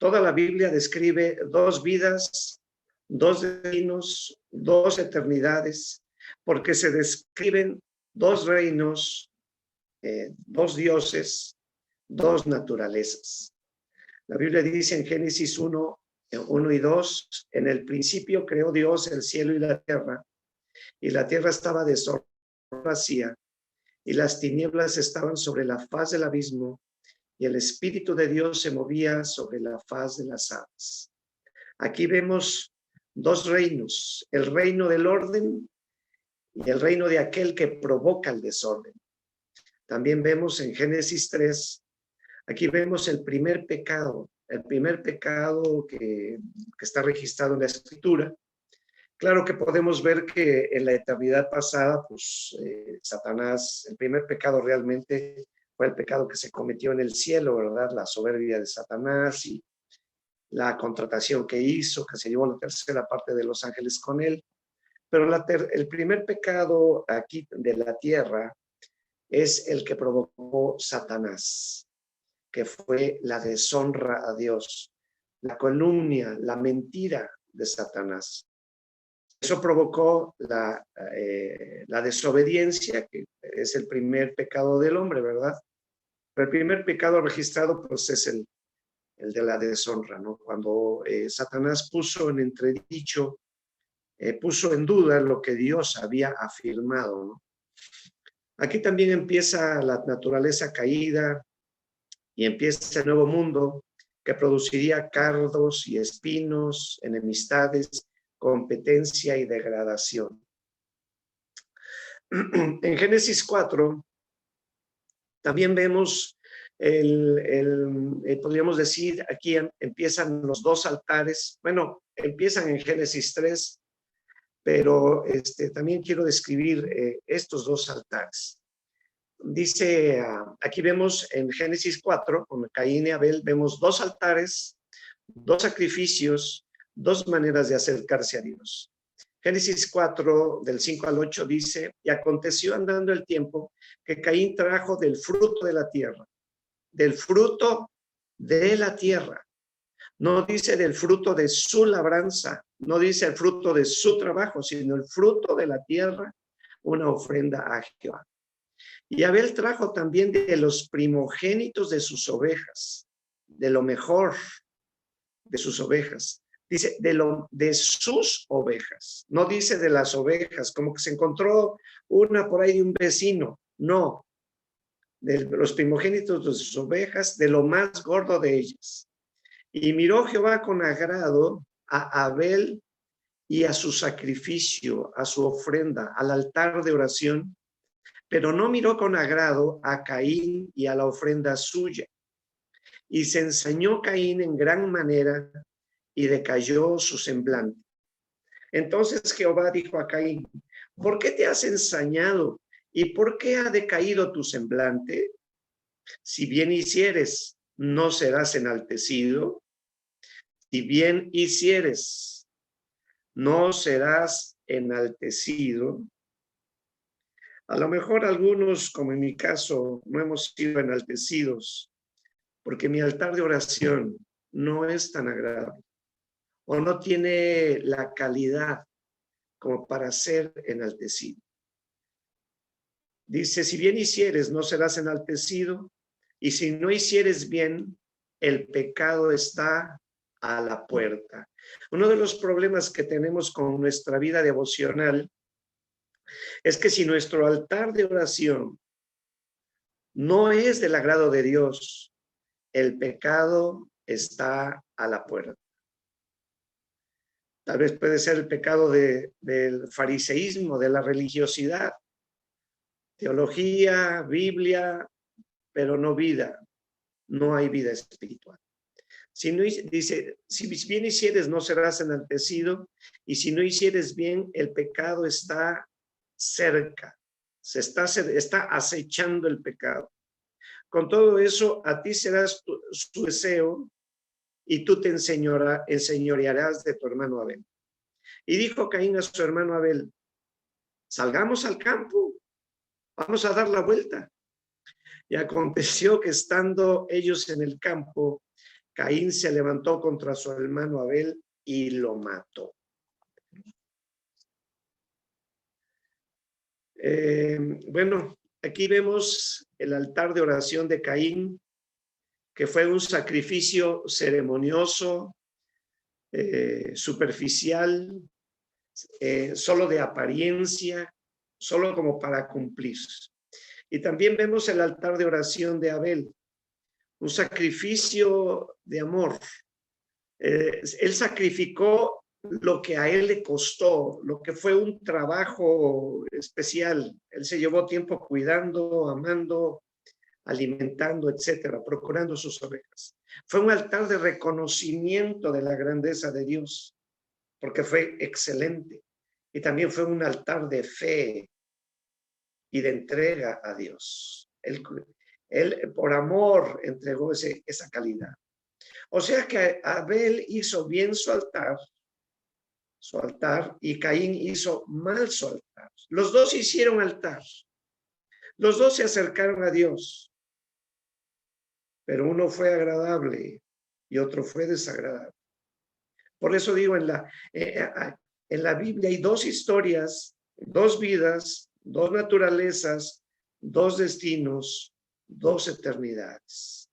Toda la Biblia describe dos vidas, dos reinos, dos eternidades, porque se describen dos reinos, dos dioses, dos naturalezas. La Biblia dice en Génesis 1 y 2, en el principio creó Dios el cielo y la tierra estaba desordenada, vacía, y las tinieblas estaban sobre la faz del abismo, y el Espíritu de Dios se movía sobre la faz de las aguas. Aquí vemos dos reinos, el reino del orden y el reino de aquel que provoca el desorden. También vemos en Génesis 3, aquí vemos el primer pecado que está registrado en la Escritura. Claro que podemos ver que en la eternidad pasada, pues Satanás, el primer pecado realmente fue el pecado que se cometió en el cielo, ¿verdad? La soberbia de Satanás y la contratación que hizo, que se llevó la tercera parte de los ángeles con él. Pero el primer pecado aquí de la tierra es el que provocó Satanás, que fue la deshonra a Dios, la calumnia, la mentira de Satanás. Eso provocó la desobediencia, que es el primer pecado del hombre, ¿verdad? Pero el primer pecado registrado, pues, es el de la deshonra, ¿no? Cuando Satanás puso en entredicho, puso en duda lo que Dios había afirmado, ¿no? Aquí también empieza la naturaleza caída y empieza el nuevo mundo que produciría cardos y espinos, enemistades, competencia y degradación. En Génesis 4 también vemos podríamos decir, aquí empiezan los dos altares. Bueno, empiezan en Génesis 3, pero también quiero describir estos dos altares. Dice, aquí vemos en Génesis 4, con Caín y Abel, vemos dos altares, dos sacrificios, dos maneras de acercarse a Dios. Génesis 4, del 5 al 8 dice, y aconteció andando el tiempo que Caín trajo del fruto de la tierra. Del fruto de la tierra. No dice del fruto de su labranza, no dice el fruto de su trabajo, sino el fruto de la tierra, una ofrenda a Jehová. Y Abel trajo también de los primogénitos de sus ovejas, de lo mejor de sus ovejas. Dice de sus ovejas, no dice de las ovejas, como que se encontró una por ahí de un vecino, no. De los primogénitos de sus ovejas, de lo más gordo de ellas. Y miró Jehová con agrado a Abel y a su sacrificio, a su ofrenda, al altar de oración, pero no miró con agrado a Caín y a la ofrenda suya. Y se ensañó Caín en gran manera y decayó su semblante. Entonces Jehová dijo a Caín, ¿por qué te has ensañado? ¿Y por qué ha decaído tu semblante? Si bien hicieres, ¿no serás enaltecido? Si bien hicieres, ¿no serás enaltecido? A lo mejor algunos, como en mi caso, no hemos sido enaltecidos porque mi altar de oración no es tan agradable o no tiene la calidad como para ser enaltecido. Dice, si bien hicieres, no serás enaltecido, y si no hicieres bien, el pecado está a la puerta. Uno de los problemas que tenemos con nuestra vida devocional es que si nuestro altar de oración no es del agrado de Dios, el pecado está a la puerta. Tal vez puede ser el pecado del fariseísmo, de la religiosidad, teología, Biblia, pero no vida. No hay vida espiritual. Si no, dice, si bien hicieres, no serás enaltecido, y si no hicieres bien, el pecado está cerca, está acechando el pecado. Con todo eso, a ti serás su deseo, y tú te enseñorearás de tu hermano Abel. Y dijo Caín a su hermano Abel, salgamos al campo, vamos a dar la vuelta. Y aconteció que estando ellos en el campo, Caín se levantó contra su hermano Abel y lo mató. Bueno, aquí vemos el altar de oración de Caín, que fue un sacrificio ceremonioso, superficial, solo de apariencia, solo como para cumplir. Y también vemos el altar de oración de Abel, un sacrificio de amor. Él sacrificó lo que a él le costó, lo que fue un trabajo especial. Él se llevó tiempo cuidando, amando, alimentando, etcétera, procurando sus ovejas. Fue un altar de reconocimiento de la grandeza de Dios, porque fue excelente. Y también fue un altar de fe y de entrega a Dios. Él por amor entregó esa calidad. O sea que Abel hizo bien su altar, y Caín hizo mal su altar. Los dos hicieron altar. Los dos se acercaron a Dios, pero uno fue agradable y otro fue desagradable. Por eso digo, en la Biblia hay dos historias, dos vidas, dos naturalezas, dos destinos, dos eternidades.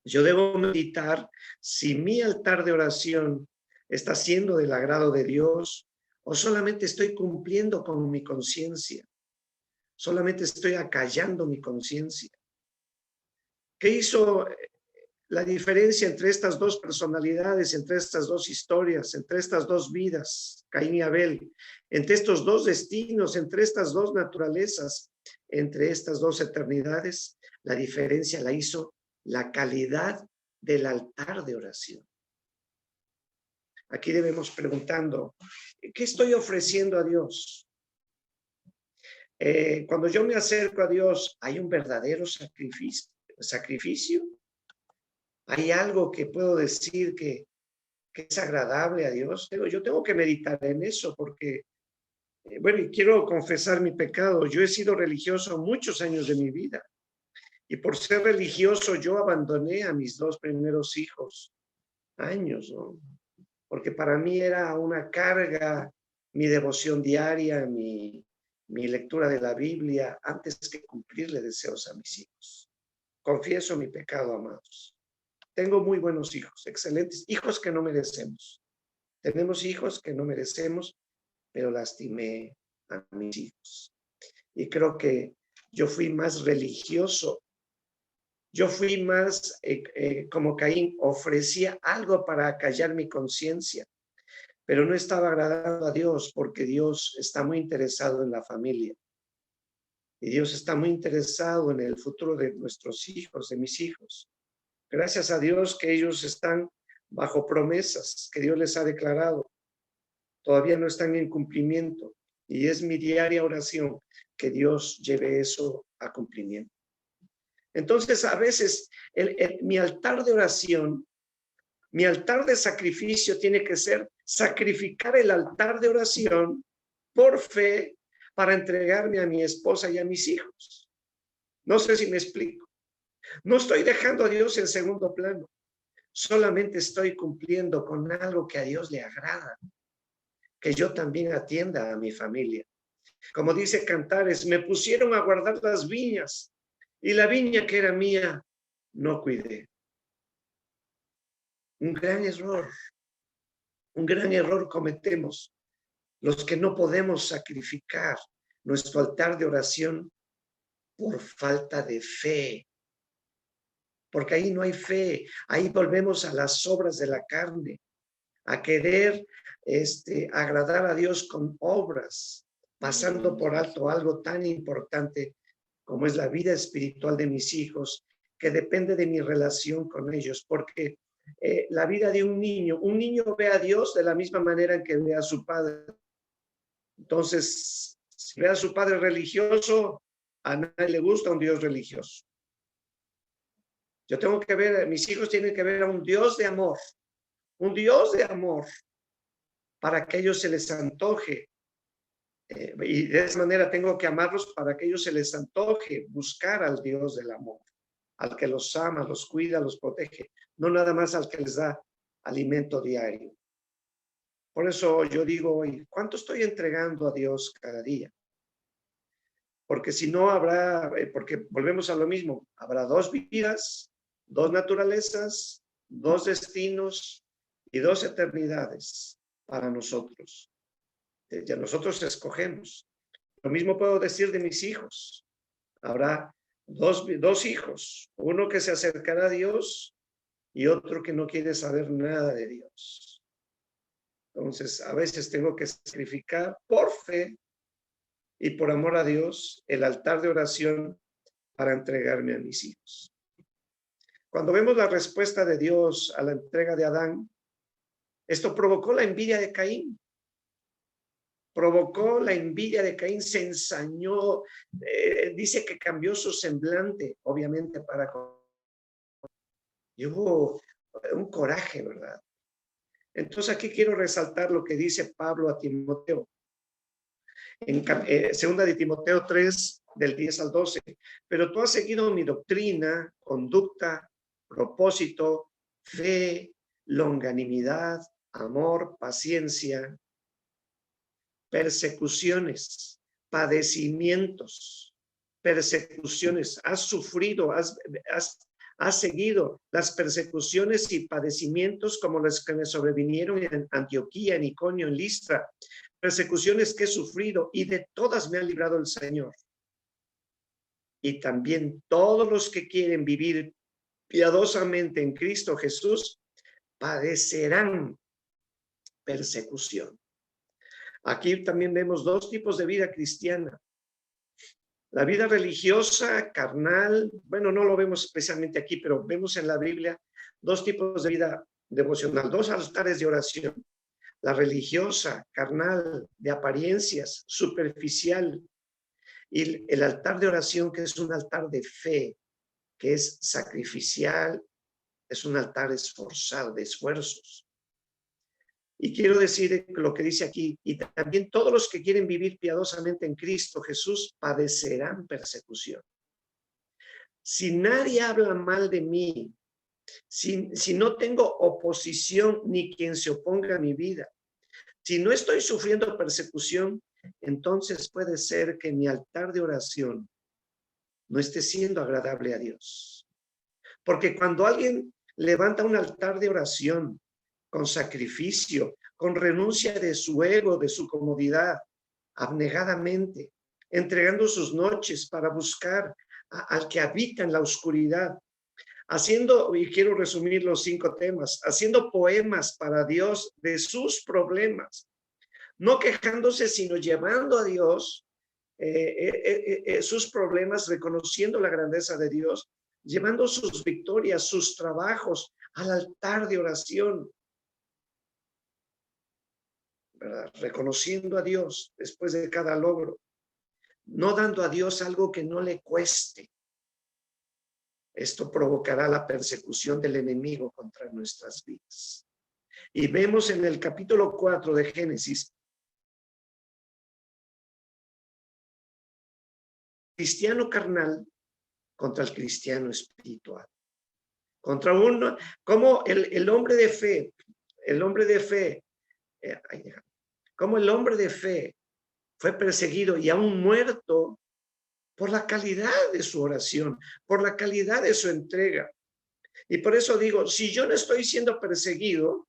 Yo debo meditar si mi altar de oración está siendo del agrado de Dios o solamente estoy cumpliendo con mi conciencia, solamente estoy acallando mi conciencia. ¿Qué hizo la diferencia entre estas dos personalidades, entre estas dos historias, entre estas dos vidas, Caín y Abel, entre estos dos destinos, entre estas dos naturalezas, entre estas dos eternidades? La diferencia la hizo la calidad del altar de oración. Aquí debemos preguntando, ¿qué estoy ofreciendo a Dios? Cuando yo me acerco a Dios, ¿hay un verdadero sacrificio? ¿Hay algo que puedo decir que es agradable a Dios? Yo tengo que meditar en eso porque, bueno, y quiero confesar mi pecado. Yo he sido religioso muchos años de mi vida. Y por ser religioso, yo abandoné a mis dos primeros años, ¿no? Porque para mí era una carga mi devoción diaria, mi lectura de la Biblia, antes que cumplirle deseos a mis hijos. Confieso mi pecado, amados. Tengo muy buenos hijos, excelentes, hijos que no merecemos. Tenemos hijos que no merecemos, pero lastimé a mis hijos. Y creo que yo fui más religioso. Yo fui más como Caín, ofrecía algo para acallar mi conciencia, pero no estaba agradando a Dios porque Dios está muy interesado en la familia. Y Dios está muy interesado en el futuro de nuestros hijos, de mis hijos. Gracias a Dios que ellos están bajo promesas que Dios les ha declarado. Todavía no están en cumplimiento. Y es mi diaria oración que Dios lleve eso a cumplimiento. Entonces, a veces, mi altar de oración, mi altar de sacrificio tiene que ser sacrificar el altar de oración por fe para entregarme a mi esposa y a mis hijos. No sé si me explico. No estoy dejando a Dios en segundo plano. Solamente estoy cumpliendo con algo que a Dios le agrada. Que yo también atienda a mi familia. Como dice Cantares, me pusieron a guardar las viñas y la viña que era mía no cuidé. Un gran error cometemos los que no podemos sacrificar nuestro altar de oración por falta de fe. Porque ahí no hay fe, ahí volvemos a las obras de la carne, a querer agradar a Dios con obras, pasando por alto algo tan importante como es la vida espiritual de mis hijos, que depende de mi relación con ellos, porque la vida de un niño ve a Dios de la misma manera en que ve a su padre. Entonces, si ve a su padre religioso, a nadie le gusta un Dios religioso. Yo tengo que ver, mis hijos tienen que ver a un Dios de amor, para que ellos se les antoje. Y de esa manera tengo que amarlos para que ellos se les antoje buscar al Dios del amor, al que los ama, los cuida, los protege. no nada más al que les da alimento diario. Por eso yo digo, ¿y cuánto estoy entregando a Dios cada día? Porque si no habrá, porque volvemos a lo mismo, habrá dos vidas, dos naturalezas, dos destinos y dos eternidades para nosotros. Ya nosotros escogemos. Lo mismo puedo decir de mis hijos. Habrá dos hijos, uno que se acercará a Dios y otro que no quiere saber nada de Dios. Entonces, a veces tengo que sacrificar por fe y por amor a Dios el altar de oración para entregarme a mis hijos. Cuando vemos la respuesta de Dios a la entrega de Adán, esto provocó la envidia de Caín. Provocó la envidia de Caín, se ensañó, dice que cambió su semblante, obviamente para... Y hubo un coraje, ¿verdad? Entonces aquí quiero resaltar lo que dice Pablo a Timoteo. En segunda de Timoteo 3, del 10 al 12. Pero tú has seguido mi doctrina, conducta, propósito, fe, longanimidad, amor, paciencia, persecuciones, padecimientos, persecuciones. Has sufrido, has seguido las persecuciones y padecimientos como los que me sobrevinieron en Antioquía, en Iconio, en Listra, persecuciones que he sufrido y de todas me ha librado el Señor. Y también todos los que quieren vivir piadosamente en Cristo Jesús padecerán persecución. Aquí también vemos dos tipos de vida cristiana. La vida religiosa, carnal, bueno, no lo vemos especialmente aquí, pero vemos en la Biblia dos tipos de vida devocional, dos altares de oración. La religiosa, carnal, de apariencias, superficial, y el altar de oración, que es un altar de fe, que es sacrificial, es un altar esforzado, de esfuerzos. Y quiero decir lo que dice aquí, y también todos los que quieren vivir piadosamente en Cristo Jesús padecerán persecución. Si nadie habla mal de mí, si no tengo oposición ni quien se oponga a mi vida, si no estoy sufriendo persecución, entonces puede ser que mi altar de oración no esté siendo agradable a Dios. Porque cuando alguien levanta un altar de oración con sacrificio, con renuncia de su ego, de su comodidad, abnegadamente, entregando sus noches para buscar al que habita en la oscuridad, haciendo, y quiero resumir los 5 temas, haciendo poemas para Dios de sus problemas, no quejándose, sino llevando a Dios sus problemas, reconociendo la grandeza de Dios, llevando sus victorias, sus trabajos al altar de oración, ¿verdad? Reconociendo a Dios después de cada logro, no dando a Dios algo que no le cueste. Esto provocará la persecución del enemigo contra nuestras vidas. Y vemos en el capítulo 4 de Génesis, cristiano carnal contra el cristiano espiritual. Contra uno, como el hombre de fe, como el hombre de fe fue perseguido y aún muerto por la calidad de su oración, por la calidad de su entrega. Y por eso digo, si yo no estoy siendo perseguido,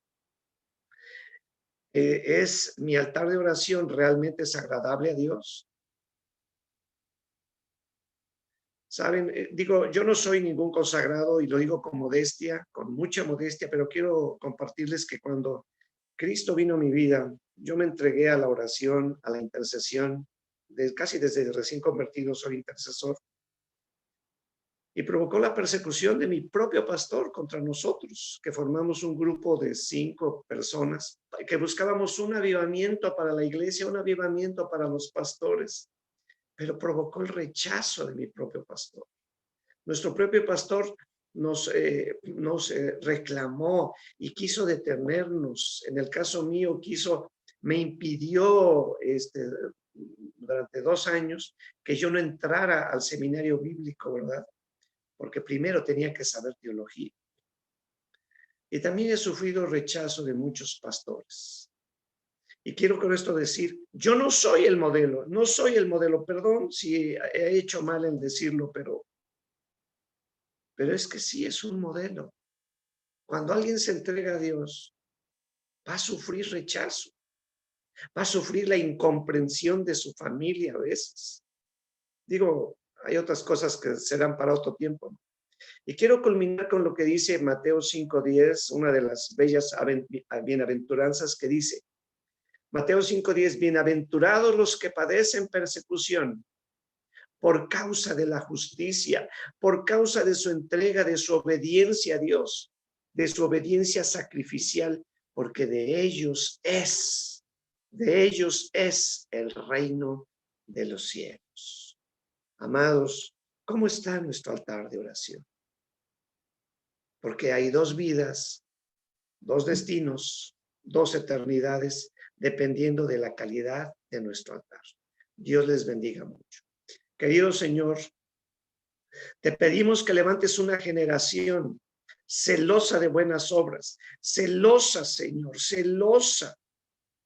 ¿es mi altar de oración realmente es agradable a Dios? Saben, digo, yo no soy ningún consagrado y lo digo con modestia, con mucha modestia, pero quiero compartirles que cuando Cristo vino a mi vida, yo me entregué a la oración, a la intercesión, casi desde recién convertido soy intercesor, y provocó la persecución de mi propio pastor contra nosotros, que formamos un grupo de 5 personas, que buscábamos un avivamiento para la iglesia, un avivamiento para los pastores, pero provocó el rechazo de mi propio pastor. Nuestro propio pastor nos reclamó y quiso detenernos. En el caso mío, me impidió durante 2 años que yo no entrara al seminario bíblico, ¿verdad? Porque primero tenía que saber teología. Y también he sufrido rechazo de muchos pastores. Y quiero con esto decir, yo no soy el modelo, no soy el modelo, perdón si he hecho mal en decirlo, pero es que sí es un modelo. Cuando alguien se entrega a Dios, va a sufrir rechazo, va a sufrir la incomprensión de su familia a veces. Digo, hay otras cosas que serán para otro tiempo, ¿no? Y quiero culminar con lo que dice Mateo 5:10, una de las bellas bienaventuranzas que dice, Mateo 5:10, bienaventurados los que padecen persecución por causa de la justicia, por causa de su entrega, de su obediencia a Dios, de su obediencia sacrificial, porque de ellos es el reino de los cielos. Amados, ¿cómo está nuestro altar de oración? Porque hay dos vidas, dos destinos, dos eternidades, dependiendo de la calidad de nuestro altar. Dios les bendiga mucho. Querido Señor, te pedimos que levantes una generación celosa de buenas obras, celosa, Señor, celosa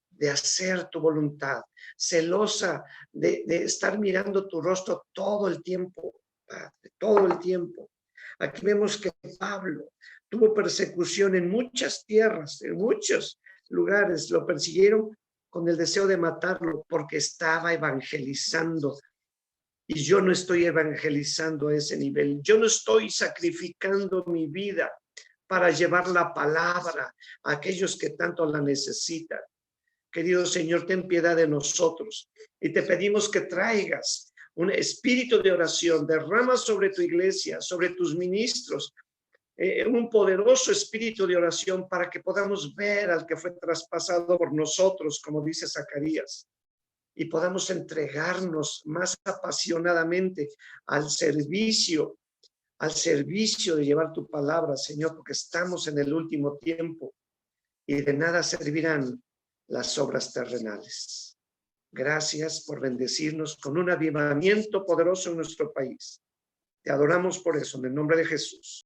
de hacer tu voluntad, celosa de estar mirando tu rostro todo el tiempo, Padre, todo el tiempo. Aquí vemos que Pablo tuvo persecución en muchas tierras, en muchos lugares. Lo persiguieron con el deseo de matarlo porque estaba evangelizando. Y yo no estoy evangelizando a ese nivel. Yo no estoy sacrificando mi vida para llevar la palabra a aquellos que tanto la necesitan. Querido Señor, ten piedad de nosotros y te pedimos que traigas un espíritu de oración, derrama sobre tu iglesia, sobre tus ministros, un poderoso espíritu de oración para que podamos ver al que fue traspasado por nosotros, como dice Zacarías, y podamos entregarnos más apasionadamente al servicio de llevar tu palabra, Señor, porque estamos en el último tiempo y de nada servirán las obras terrenales. Gracias por bendecirnos con un avivamiento poderoso en nuestro país. Te adoramos por eso, en el nombre de Jesús.